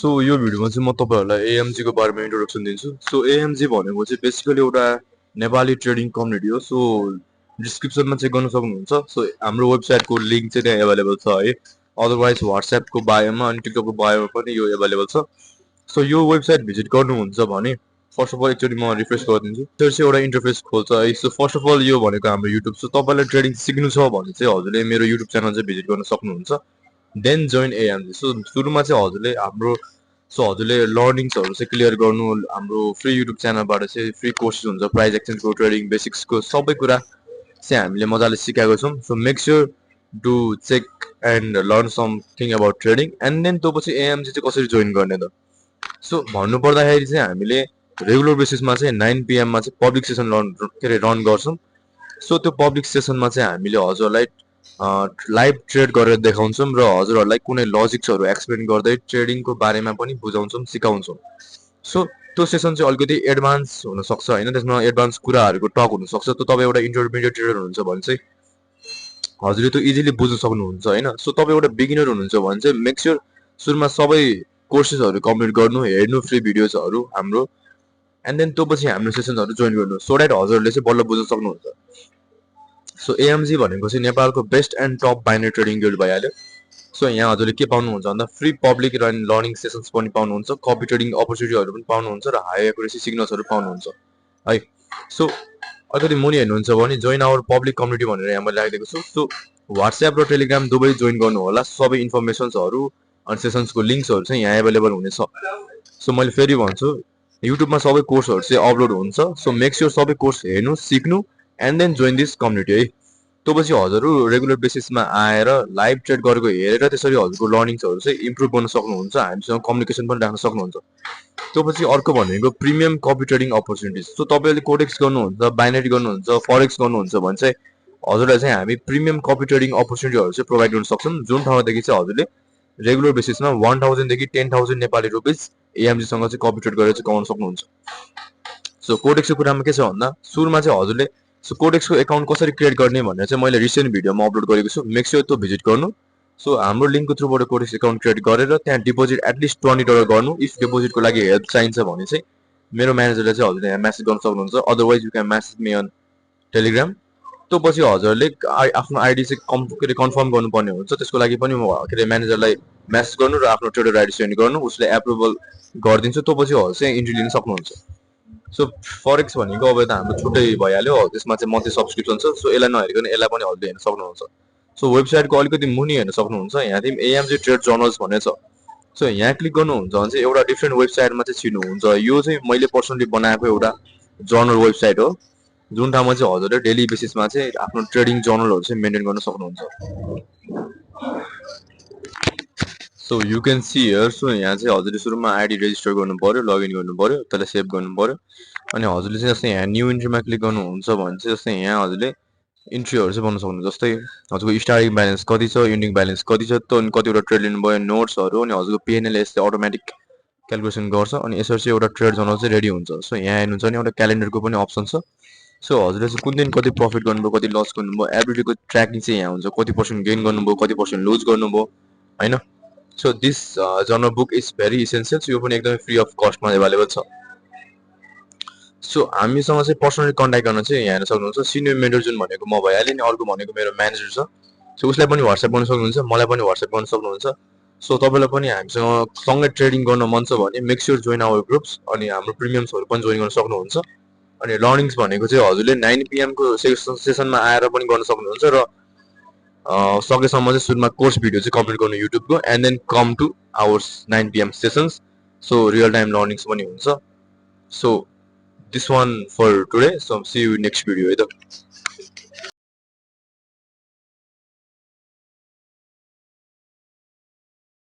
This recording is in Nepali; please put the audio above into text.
सो यो भिडियोमा चाहिँ म तपाईहरुलाई एएमजी को बारेमा इन्ट्रोडक्सन दिन्छु। सो एएमजी भनेको चाहिँ बेसिकली एउटा नेपाली ट्रेडिङ कम्युनिटी हो। सो डिस्क्रिप्सनमा चेक गर्न सक्नुहुन्छ। सो हाम्रो वेबसाइटको लिंक चाहिँ त्यहाँ अवेलेबल छ है। अदरवाइज व्हाट्सएपको बायोमा अनि टिकटकको बायोमा पनि यो अवेलेबल छ। सो यो वेबसाइट भिजिट गर्नुहुन्छ भने फर्स्ट अफ अल एकचोटि म रिफ्रेश गरिदिन्छु। त्यसपछि चाहिँ एउटा इन्टरफेस खोल्छ है। सो फर्स्ट अफ अल यो भनेको हाम्रो युट्युब। सो तपाईलाई ट्रेडिङ सिक्नु छ भने चाहिँ हजुरले मेरो युट्युब च्यानल चाहिँ भिजिट गर्न सक्नुहुन्छ। Then join AMG. सो सुरुमा चाहिँ हजुरले हाम्रो हजुरले लर्निङ्सहरु चाहिँ क्लियर गर्नु हाम्रो फ्री युट्युब च्यानलबाट चाहिँ फ्री कोर्सेस हुन्छ। प्राइस एक्सचेन्जको ट्रेडिङ बेसिक्सको सबै कुरा चाहिँ हामीले मजाले सिकाएको छौं। So make sure to check and learn something about trading and then त्यसपछि एएमजी चाहिँ कसरी जोइन गर्ने त। सो भन्नु पर्दाखेरि चाहिँ हामीले रेगुलर बेसिसमा चाहिँ 9 PM मा चाहिँ पब्लिक सेसन रन गर्छौं। सो त्यो पब्लिक सेसनमा चाहिँ हामीले हजुरलाई लाइभ ट्रेड गरेर देखाउँछौं र हजुरहरुलाई कुनै लजिक्सहरु एक्सप्लेन गर्दै ट्रेडिङको बारेमा पनि बुझाउँछौं सिकाउँछौं। सो त्यो सेसन चाहिँ अलिकति एडभान्स हुन सक्छ हैन। त्यसमा एडभान्स कुराहरुको टक हुन सक्छ। त तपाई एउटा इन्टरमिडिएट ट्रेडर हुनुहुन्छ भने चाहिँ हजुरले त्यो इजिली बुझ्न सक्नुहुन्छ हैन। सो तपाई एउटा बिगिनर हुनुहुन्छ भने चाहिँ मेक श्योर सुरुमा सबै कोर्सेसहरु कम्प्लिट गर्नु, हेर्नु फ्री भिडियोजहरु हाम्रो एन्ड देन त्यसपछि हाम्रो सेसनहरु जोइन गर्नु सो दैट हजुरले चाहिँ बल्ल बुझ्न सक्नुहुन्छ। सो एएमजी भनेको चाहिँ नेपालको best and top binary trading guild भइहाल्यो। सो यहाँ हजुरले के पाउनुहुन्छ भन्दा फ्री पब्लिक र लर्निङ सेसन्स पनि पाउनुहुन्छ, कपी ट्रेडिङ अपर्च्युनिटीहरु पनि पाउनुहुन्छ र हाई एक्युरेसी सिग्नल्सहरु पाउनुहुन्छ है। सो अलिकति मुनि हेर्नुहुन्छ भने जोइन आवर पब्लिक कम्युनिटी भनेर यहाँ मैले राखिदिएको छु। सो व्हाट्सएप र टेलिग्राम दुवै जोइन गर्नु होला। सबै इन्फर्मेसन्सहरु अनि सेसन्सको लिंक्सहरु चाहिँ यहाँ अवेलेबल हुनेछ। सो मैले फेरि भन्छु युट्युबमा सबै कोर्सहरु चाहिँ अपलोड हुन्छ। सो मेक श्योर सबै कोर्स हेर्नु, सिक्नु and then join this community है। त्यसपछि हजुरहरु रेगुलर बेसिसमा आएर लाइभ ट्रेड गरेको हेरेर त्यसरी हजुरको लर्निङ्सहरु चाहिँ इम्प्रुभ गर्न सक्नुहुन्छ। हामीसँग कम्युनिकेसन पनि राख्न सक्नुहुन्छ। त्यसपछि अर्को भनेको प्रिमियम कपी ट्रेडिङ अपर्च्युनिटीज। सो तपाईले कोडेक्स गर्नुहुन्छ, बाइनरी गर्नुहुन्छ, फरेक्स गर्नुहुन्छ भने चाहिँ हजुरलाई चाहिँ हामी प्रिमियम कपी ट्रेडिङ अपर्च्युनिटीहरु चाहिँ प्रोवाइड गर्न सक्छौं। जुन ठाउँदेखि चाहिँ हजुरले रेगुलर बेसिसमा 1000 देखि 10000 नेपाली रुपैयाँ एएमजी सँग चाहिँ कपी ट्रेड गरेर चाहिँ कमाउन सक्नुहुन्छ। सो कोडेक्सको कुरामा के छ भन्दा सुरुमा चाहिँ हजुरले सो कोडेक्सको एकाउन्ट कसरी क्रिएट गर्ने भनेर चाहिँ मैले रिसेन्ट भिडियोमा अपलोड गरेको छु। मेक श्योर त्यो भिजिट गर्नु। सो हाम्रो लिंकको थ्रुबाट कोडेक्स एकाउन्ट क्रिएट गरेर त्यहाँ डिपोजिट एटलिस्ट $20 गर्नु। इफ डिपोजिटको लागि हेल्प चाहिन्छ भने चाहिँ मेरो म्यानेजरले चाहिँ हजुरले यहाँ मेसेज गर्न सक्नुहुन्छ। Otherwise you can message me on Telegram. त्यसपछि हजुरले आफ्नो आईडी चाहिँ कन्फर्म गर्नुपर्ने हुन्छ। त्यसको लागि पनि म म्यानेजरलाई मेसेज गर्नु र आफ्नो ट्रेडर आईडी सेन्ड गर्नु, उसले एप्रुभल गरिदिन्छ। त्यसपछि हजुर चाहिँ एन्ट्री लिन सक्नुहुन्छ। सो फरेक्स भनेको अब त हाम्रो छुट्टै भइहाल्यो। त्यसमा चाहिँ मन्थली सब्स्क्रिप्सन छ। सो यसलाई नहेरिकन यसलाई पनि हजुरले हेर्न सक्नुहुन्छ। सो वेबसाइटको अलिकति मुनि हेर्न सक्नुहुन्छ। यहाँ चाहिँ एएमजी ट्रेड जर्नल्स भन्ने छ। सो यहाँ क्लिक गर्नुहुन्छ भने चाहिँ एउटा डिफरेन्ट वेबसाइटमा चाहिँ छिर्नुहुन्छ। यो चाहिँ मैले पर्सनली बनाएको एउटा जर्नल वेबसाइट हो जुन ठाउँमा चाहिँ हजुरले डेली बेसिसमा चाहिँ आफ्नो ट्रेडिङ जर्नलहरु चाहिँ मेन्टेन गर्न सक्नुहुन्छ। So you can see here. So यहाँ चाहिँ हजुरले सुरुमा आईडी रेजिस्टर गर्नु पर्यो, लगइन गर्नु पर्यो, त्यसलाई सेभ गर्नु पर्यो अनि हजुरले चाहिँ जस्तै यहाँ न्यू इन्ट्रीमा क्लिक गर्नुहुन्छ भने चाहिँ जस्तै यहाँ हजुरले इन्ट्रीहरु चाहिँ बनाउन सक्नुहुन्छ। जस्तै हजुरको स्टार्टिङ ब्यालेन्स कति छ, एन्डिङ ब्यालेन्स कति छ, त अनि कतिवटा ट्रेड लिनुभयो, नोट्सहरु अनि हजुरको पीएनएल यसले अटोमेटिक क्याल्कुलेसन गर्छ अनि यसरी चाहिँ एउटा ट्रेड जर्नल चाहिँ रेडी हुन्छ। सो यहाँ हेर्नुहुन्छ भने एउटा क्यालेन्डरको पनि अप्सन छ। सो हजुरले चाहिँ कुन दिन कति प्रफिट गर्नुभयो, कति लस गर्नुभयो, एभ्रीडेको ट्र्याकिङ चाहिँ यहाँ हुन्छ। कति पर्सेन्ट गेन गर्नुभयो, कति पर्सेन्ट लुज गर्नुभयो हैन। So this journal book is very essential. So यो पनि एकदमै फ्री अफ कस्टमा अवेलेबल छ। सो हामीसँग चाहिँ पर्सनली कन्ट्याक्ट गर्न चाहिँ यहाँ हेर्न सक्नुहुन्छ। सिनियर मेन्टर जुन भनेको म भइहालेँ नि, अर्को भनेको मेरो म्यानेजर छ। सो उसलाई पनि व्हाट्सएप गर्न सक्नुहुन्छ, मलाई पनि व्हाट्सएप गर्न सक्नुहुन्छ। सो तपाईलाई पनि हामीसँग सँगै ट्रेडिङ गर्न मन छ भने make sure join our groups अनि हाम्रो प्रिमियम्सहरु पनि जोइन गर्न सक्नुहुन्छ। अनि लर्निङ्स भनेको चाहिँ हजुरले 9 PM को सेसनमा आएर पनि गर्न सक्नुहुन्छ र सकेसम्म चाहिँ सुरुमा कोर्स भिडियो चाहिँ कम्प्लिट गर्नु युट्युबको and then come to ours 9 PM sessions. So real time learnings पनि हुन्छ। So this one for today. So see you next video.